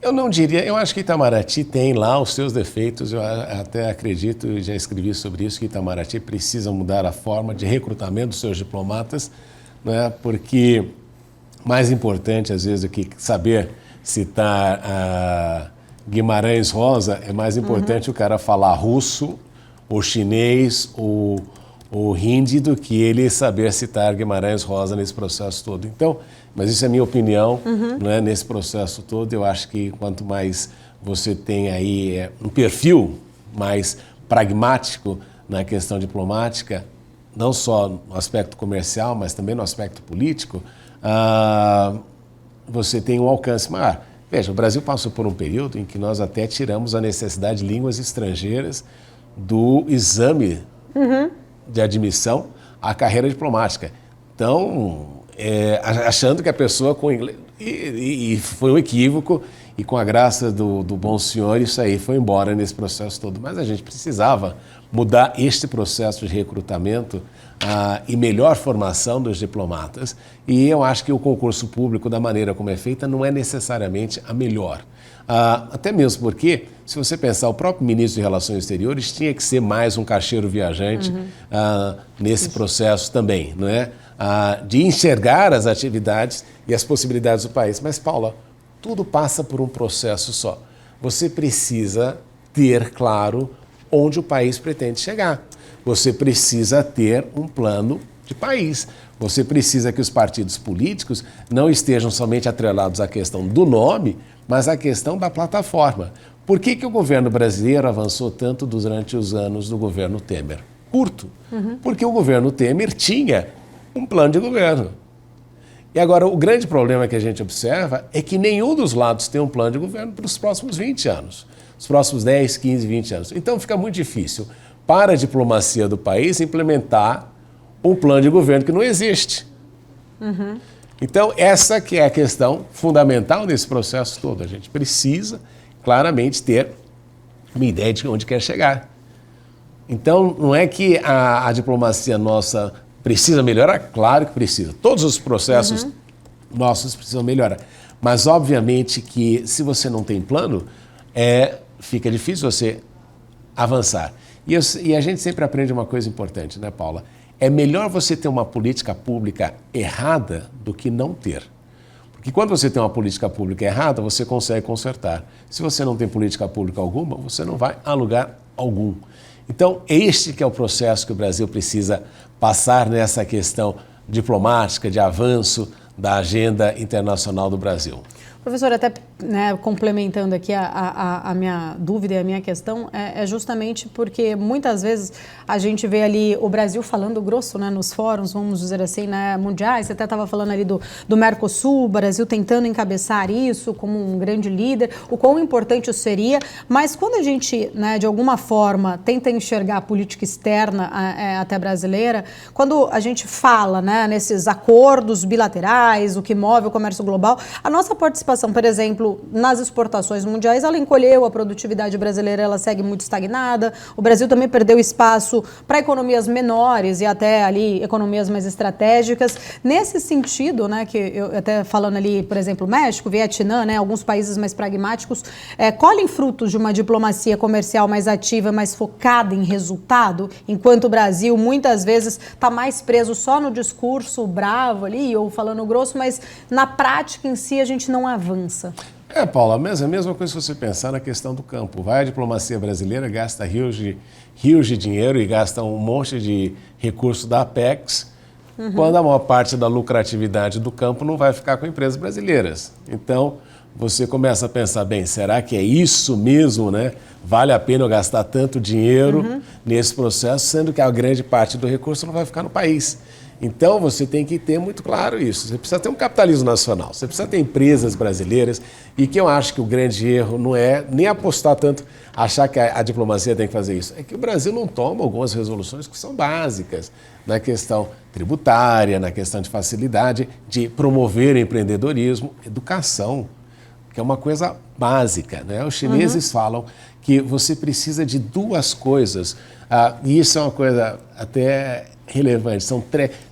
Eu não diria, eu acho que Itamaraty tem lá os seus defeitos, eu até acredito, e já escrevi sobre isso, que Itamaraty precisa mudar a forma de recrutamento dos seus diplomatas, né, porque mais importante às vezes do que saber citar Guimarães Rosa, é mais importante o cara falar russo, ou chinês, ou hindi, do que ele saber citar Guimarães Rosa nesse processo todo. Então, mas isso é minha opinião, não é? Nesse processo todo, eu acho que quanto mais você tem aí um perfil mais pragmático na questão diplomática, não só no aspecto comercial, mas também no aspecto político, você tem um alcance maior. Veja, o Brasil passou por um período em que nós até tiramos a necessidade de línguas estrangeiras do exame de admissão à carreira diplomática. Então, achando que a pessoa com inglês... E foi um equívoco, e com a graça do bom senhor, isso aí foi embora nesse processo todo. Mas a gente precisava mudar este processo de recrutamento e melhor formação dos diplomatas. E eu acho que o concurso público, da maneira como é feita, não é necessariamente a melhor. Até mesmo porque, se você pensar, o próprio ministro de Relações Exteriores tinha que ser mais um caixeiro viajante nesse processo também, não é? De enxergar as atividades e as possibilidades do país. Mas, Paula, tudo passa por um processo só. Você precisa ter claro onde o país pretende chegar. Você precisa ter um plano de país. Você precisa que os partidos políticos não estejam somente atrelados à questão do nome, mas à questão da plataforma. Por que o governo brasileiro avançou tanto durante os anos do governo Temer? Curto. Porque o governo Temer tinha um plano de governo. E agora, o grande problema que a gente observa é que nenhum dos lados tem um plano de governo para os próximos 20 anos, os próximos 10, 15, 20 anos. Então, fica muito difícil para a diplomacia do país implementar um plano de governo que não existe. Então, essa que é a questão fundamental nesse processo todo. A gente precisa, claramente, ter uma ideia de onde quer chegar. Então, não é que a diplomacia nossa precisa melhorar? Claro que precisa. Todos os processos nossos precisam melhorar. Mas, obviamente, que se você não tem plano, fica difícil você avançar. E a gente sempre aprende uma coisa importante, né, Paula? É melhor você ter uma política pública errada do que não ter. Porque quando você tem uma política pública errada, você consegue consertar. Se você não tem política pública alguma, você não vai a lugar algum. Então, este que é o processo que o Brasil precisa passar nessa questão diplomática, de avanço da agenda internacional do Brasil. Professor, até complementando aqui a minha dúvida e a minha questão, é justamente porque muitas vezes a gente vê ali o Brasil falando grosso, né, nos fóruns, vamos dizer assim, né, mundiais. Você até estava falando ali do Mercosul, o Brasil tentando encabeçar isso como um grande líder, o quão importante isso seria, mas quando a gente, né, de alguma forma, tenta enxergar a política externa até brasileira, quando a gente fala, né, nesses acordos bilaterais, o que move o comércio global, a nossa participação, por exemplo, nas exportações mundiais, ela encolheu, a produtividade brasileira ela segue muito estagnada, o Brasil também perdeu espaço para economias menores e até ali economias mais estratégicas. Nesse sentido, né, que eu até falando ali, por exemplo, México, Vietnã, né, alguns países mais pragmáticos, colhem frutos de uma diplomacia comercial mais ativa, mais focada em resultado, enquanto o Brasil muitas vezes está mais preso só no discurso bravo ali, ou falando grosso, mas na prática em si a gente não avança. Paula, a mesma coisa se você pensar na questão do campo. Vai a diplomacia brasileira, gasta rios de dinheiro e gasta um monte de recursos da Apex, quando a maior parte da lucratividade do campo não vai ficar com empresas brasileiras. Então, você começa a pensar, bem, será que é isso mesmo, né? Vale a pena eu gastar tanto dinheiro nesse processo, sendo que a grande parte do recurso não vai ficar no país. Então, você tem que ter muito claro isso. Você precisa ter um capitalismo nacional, você precisa ter empresas brasileiras, e que eu acho que o grande erro não é nem apostar tanto, achar que a diplomacia tem que fazer isso. É que o Brasil não toma algumas resoluções que são básicas na questão tributária, na questão de facilidade, de promover empreendedorismo, educação, que é uma coisa básica, né? Os chineses falam que você precisa de duas coisas, e isso é uma coisa até relevante.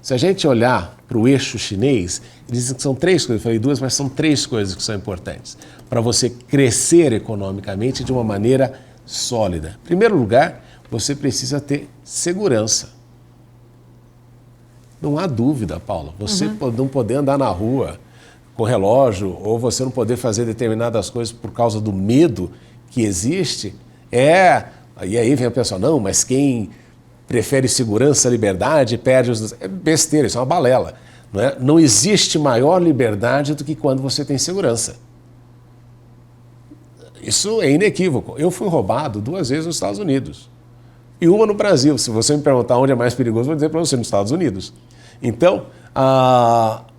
Se a gente olhar para o eixo chinês, eles dizem que são três coisas, eu falei duas, mas são três coisas que são importantes para você crescer economicamente de uma maneira sólida. Em primeiro lugar, você precisa ter segurança. Não há dúvida, Paula, você não poder andar na rua com relógio, ou você não poder fazer determinadas coisas por causa do medo que existe, e aí vem a pessoa, não, mas quem prefere segurança à liberdade perde os... É besteira, isso é uma balela. Não é? Não existe maior liberdade do que quando você tem segurança. Isso é inequívoco. Eu fui roubado 2 vezes nos Estados Unidos e uma no Brasil. Se você me perguntar onde é mais perigoso, eu vou dizer para você, nos Estados Unidos. Então,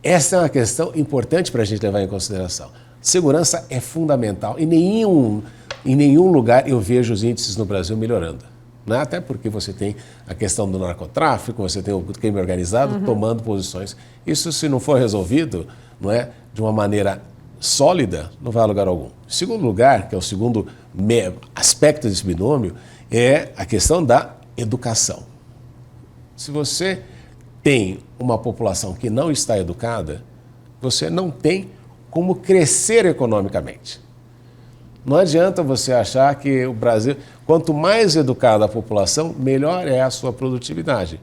essa é uma questão importante para a gente levar em consideração. Segurança é fundamental. Em nenhum lugar eu vejo os índices no Brasil melhorando. Né? Até porque você tem a questão do narcotráfico, você tem o crime organizado tomando posições. Isso, se não for resolvido, não é, de uma maneira sólida, não vai a lugar algum. O segundo lugar, que é o segundo aspecto desse binômio, é a questão da educação. Se você tem uma população que não está educada, você não tem como crescer economicamente. Não adianta você achar que o Brasil, quanto mais educada a população, melhor é a sua produtividade.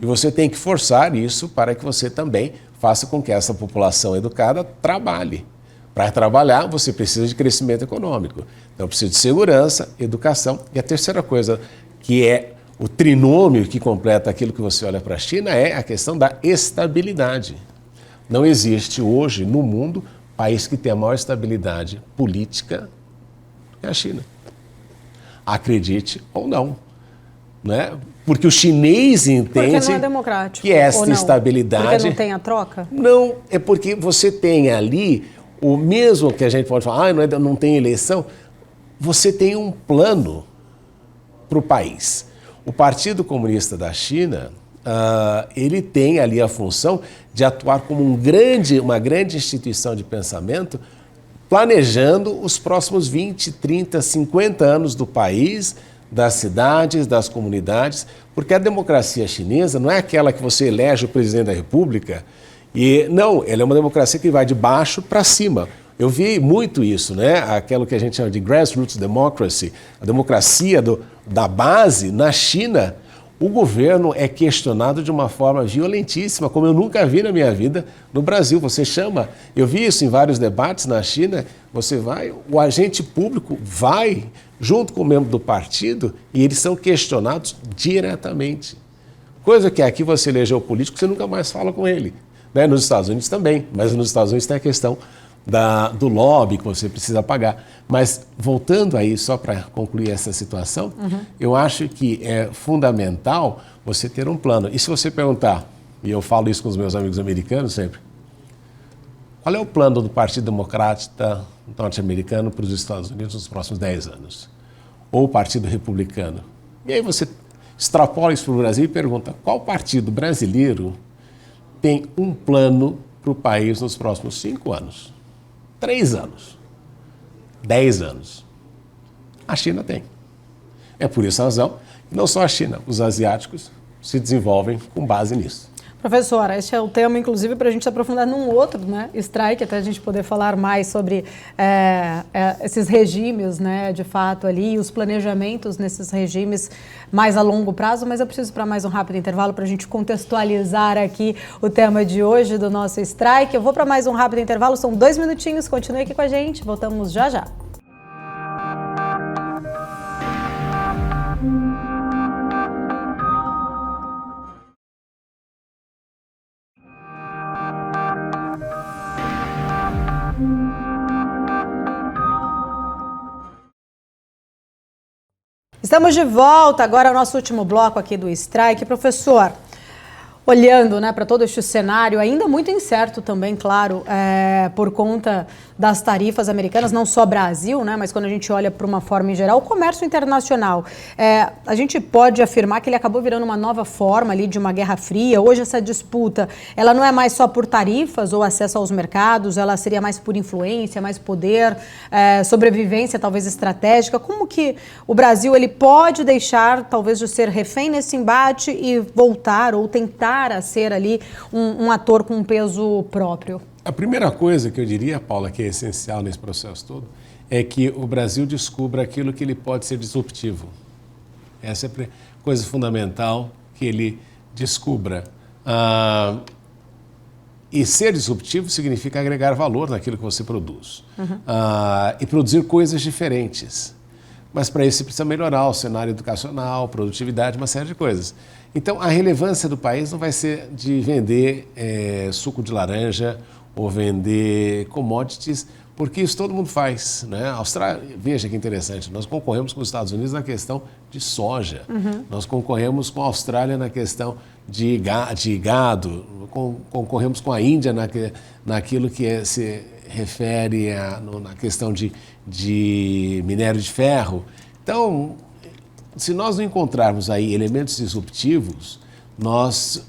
E você tem que forçar isso para que você também faça com que essa população educada trabalhe. Para trabalhar, você precisa de crescimento econômico. Então, precisa de segurança, educação. E a terceira coisa, que é o trinômio que completa aquilo que você olha para a China, é a questão da estabilidade. Não existe hoje no mundo país que tenha maior estabilidade política é a China. Acredite ou não, né? Porque o chinês entende porque não é democrático, que esta não? estabilidade... Porque não tem a troca? Não, é porque você tem ali, o mesmo que a gente pode falar, não tem eleição, você tem um plano para o país. O Partido Comunista da China, ele tem ali a função de atuar como uma grande instituição de pensamento, planejando os próximos 20, 30, 50 anos do país, das cidades, das comunidades, porque a democracia chinesa não é aquela que você elege o presidente da República, não, ela é uma democracia que vai de baixo para cima. Eu vi muito isso, né? Aquilo que a gente chama de grassroots democracy, a democracia da base. Na China, o governo é questionado de uma forma violentíssima, como eu nunca vi na minha vida no Brasil. Você chama, eu vi isso em vários debates na China, você vai, o agente público vai junto com o membro do partido e eles são questionados diretamente. Coisa que aqui você elegeu o político, você nunca mais fala com ele. Né? Nos Estados Unidos também, mas nos Estados Unidos tem a questão do lobby que você precisa pagar. Mas voltando aí, só para concluir essa situação, eu acho que é fundamental você ter um plano. E se você perguntar, e eu falo isso com os meus amigos americanos sempre, qual é o plano do Partido Democrata norte-americano para os Estados Unidos nos próximos 10 anos? Ou o Partido Republicano? E aí você extrapola isso para o Brasil e pergunta, qual partido brasileiro tem um plano para o país nos próximos 5 anos? 3 anos, 10 anos. A China tem. É por essa razão que não só a China, os asiáticos se desenvolvem com base nisso. Professora, esse é o tema, inclusive, para a gente se aprofundar num outro, né, strike, até a gente poder falar mais sobre esses regimes, né, de fato ali, os planejamentos nesses regimes mais a longo prazo, mas eu preciso para mais um rápido intervalo para a gente contextualizar aqui o tema de hoje do nosso strike. Eu vou para mais um rápido intervalo, são 2 minutinhos, continue aqui com a gente, voltamos já já. Estamos de volta, agora ao nosso último bloco aqui do Strike. Professor, olhando, né, para todo este cenário, ainda muito incerto também, claro, por conta das tarifas americanas, não só Brasil, né, mas quando a gente olha para uma forma em geral, o comércio internacional, a gente pode afirmar que ele acabou virando uma nova forma ali de uma guerra fria. Hoje essa disputa, ela não é mais só por tarifas ou acesso aos mercados, ela seria mais por influência, mais poder, sobrevivência talvez estratégica. Como que o Brasil ele pode deixar talvez de ser refém nesse embate e voltar ou tentar a ser ali um ator com um peso próprio? A primeira coisa que eu diria, Paula, que é essencial nesse processo todo, é que o Brasil descubra aquilo que ele pode ser disruptivo. Essa é a coisa fundamental, que ele descubra. E ser disruptivo significa agregar valor naquilo que você produz. E produzir coisas diferentes. Mas para isso você precisa melhorar o cenário educacional, produtividade, uma série de coisas. Então, a relevância do país não vai ser de vender suco de laranja ou vender commodities, porque isso todo mundo faz, né? A Austrália, veja que interessante, nós concorremos com os Estados Unidos na questão de soja, nós concorremos com a Austrália na questão de gado, concorremos com a Índia naquilo que se refere na questão de minério de ferro. Então, se nós não encontrarmos aí elementos disruptivos, nós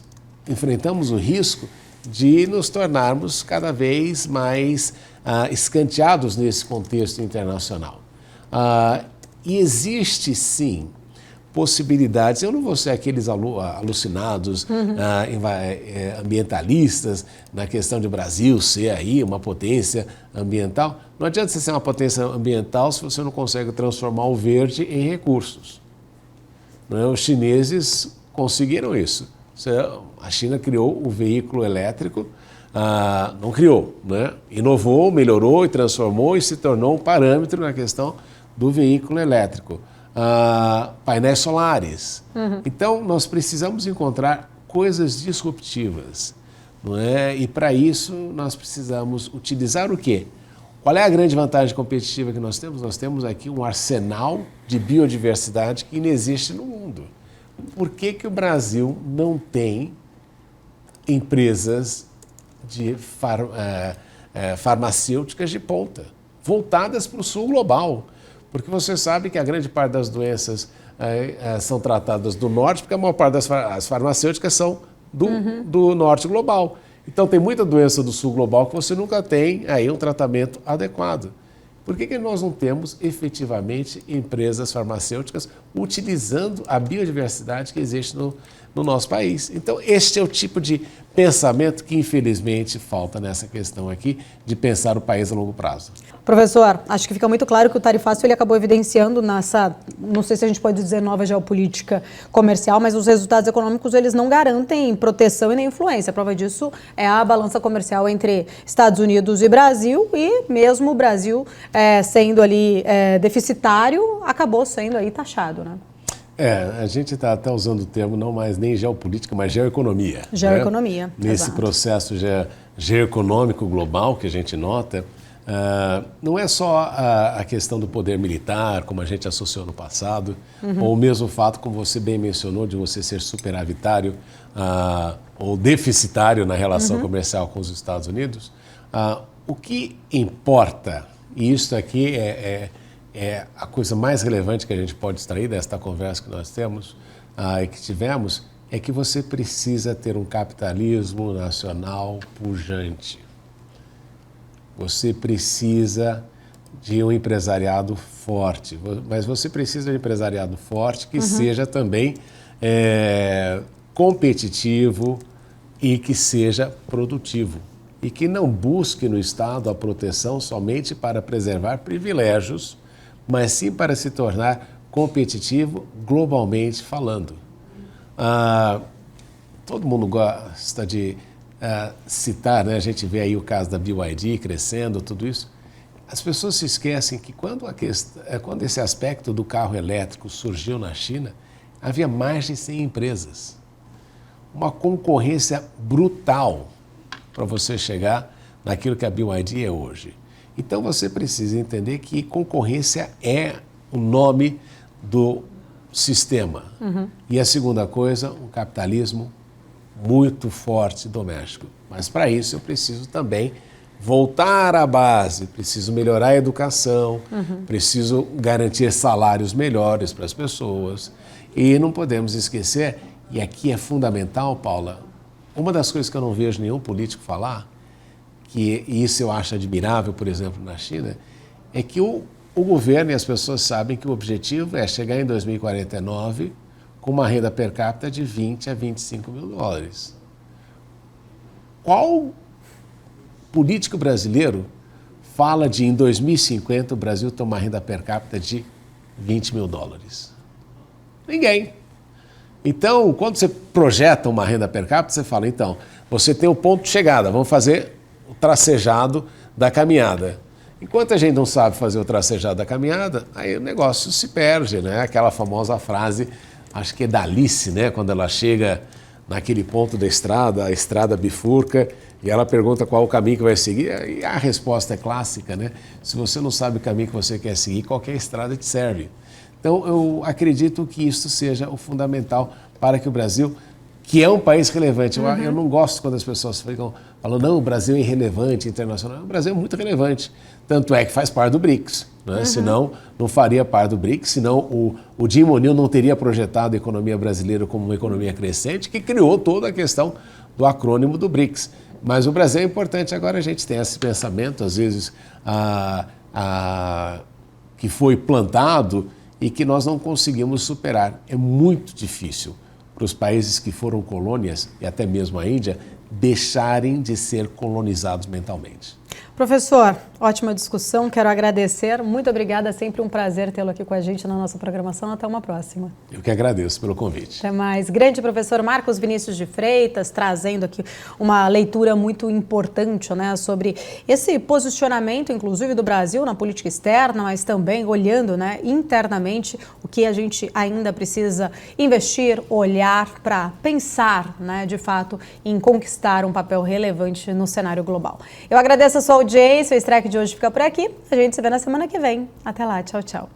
enfrentamos o risco de nos tornarmos cada vez mais escanteados nesse contexto internacional. E existe, sim, possibilidades. Eu não vou ser aqueles alucinados ambientalistas na questão de Brasil ser aí uma potência ambiental. Não adianta você ser uma potência ambiental se você não consegue transformar o verde em recursos. Os chineses conseguiram isso. A China criou o veículo elétrico, não criou, né? Inovou, melhorou e transformou e se tornou um parâmetro na questão do veículo elétrico. Painéis solares. Então, nós precisamos encontrar coisas disruptivas, não é? E para isso nós precisamos utilizar o quê? Qual é a grande vantagem competitiva que nós temos? Nós temos aqui um arsenal de biodiversidade que inexiste no mundo. por que o Brasil não tem empresas de farmacêuticas de ponta, voltadas para o sul global? Porque você sabe que a grande parte das doenças são tratadas do norte, porque a maior parte das farmacêuticas são do norte global. Então tem muita doença do sul global que você nunca tem aí um tratamento adequado. Por que nós não temos efetivamente empresas farmacêuticas utilizando a biodiversidade que existe no nosso país? Então, este é o tipo de pensamento que, infelizmente, falta nessa questão aqui de pensar o país a longo prazo. Professor, acho que fica muito claro que o tarifaço ele acabou evidenciando nessa, não sei se a gente pode dizer nova geopolítica comercial, mas os resultados econômicos eles não garantem proteção e nem influência. A prova disso é a balança comercial entre Estados Unidos e Brasil, e mesmo o Brasil sendo ali deficitário, acabou sendo aí taxado, né? A gente está até usando o termo não mais nem geopolítica, mas geoeconomia. Geoeconomia, né? Nesse processo geoeconômico global que a gente nota, não é só a questão do poder militar, como a gente associou no passado, ou o mesmo fato, como você bem mencionou, de você ser superavitário ou deficitário na relação comercial com os Estados Unidos. O que importa, e isso aqui é a coisa mais relevante que a gente pode extrair desta conversa que nós temos e que tivemos, é que você precisa ter um capitalismo nacional pujante. Você precisa de um empresariado forte, mas você precisa de um empresariado forte que seja também competitivo e que seja produtivo. E que não busque no Estado a proteção somente para preservar privilégios, mas sim para se tornar competitivo globalmente falando. Todo mundo gosta de citar, né? A gente vê aí o caso da BYD crescendo, tudo isso. As pessoas se esquecem que quando esse aspecto do carro elétrico surgiu na China, havia mais de 100 empresas. Uma concorrência brutal para você chegar naquilo que a BYD é hoje. Então você precisa entender que concorrência é o nome do sistema. E a segunda coisa, um capitalismo muito forte doméstico. Mas para isso eu preciso também voltar à base, preciso melhorar a educação, preciso garantir salários melhores para as pessoas. E não podemos esquecer, e aqui é fundamental, Paula, uma das coisas que eu não vejo nenhum político falar, que isso eu acho admirável, por exemplo, na China, é que o governo e as pessoas sabem que o objetivo é chegar em 2049 com uma renda per capita de 20 a 25 mil dólares. Qual político brasileiro fala de, em 2050, o Brasil ter uma renda per capita de 20 mil dólares? Ninguém. Então, quando você projeta uma renda per capita, você fala, então, você tem o ponto de chegada, vamos fazer o tracejado da caminhada. Enquanto a gente não sabe fazer o tracejado da caminhada, aí o negócio se perde, né? Aquela famosa frase, acho que é da Alice, né? Quando ela chega naquele ponto da estrada, a estrada bifurca, e ela pergunta qual o caminho que vai seguir, e a resposta é clássica, né? Se você não sabe o caminho que você quer seguir, qualquer estrada te serve. Então, eu acredito que isso seja o fundamental para que o Brasil, que é um país relevante, eu não gosto quando as pessoas ficam falando, não, o Brasil é irrelevante internacional. O Brasil é muito relevante, tanto é que faz parte do BRICS, né? Senão não faria parte do BRICS, senão o Jim O'Neill não teria projetado a economia brasileira como uma economia crescente, que criou toda a questão do acrônimo do BRICS. Mas o Brasil é importante, agora a gente tem esse pensamento, às vezes, que foi plantado e que nós não conseguimos superar. É muito difícil para os países que foram colônias, e até mesmo a Índia, deixarem de ser colonizados mentalmente. Professor, ótima discussão, quero agradecer. Muito obrigada, sempre um prazer tê-lo aqui com a gente na nossa programação. Até uma próxima. Eu que agradeço pelo convite. Até mais. Grande professor Marcos Vinícius de Freitas, trazendo aqui uma leitura muito importante, né, sobre esse posicionamento, inclusive, do Brasil na política externa, mas também olhando, né, internamente o que a gente ainda precisa investir, olhar para pensar, né, de fato, em conquistar um papel relevante no cenário global. Eu agradeço a sua audiência, o Strike de hoje fica por aqui. A gente se vê na semana que vem. Até lá, tchau, tchau.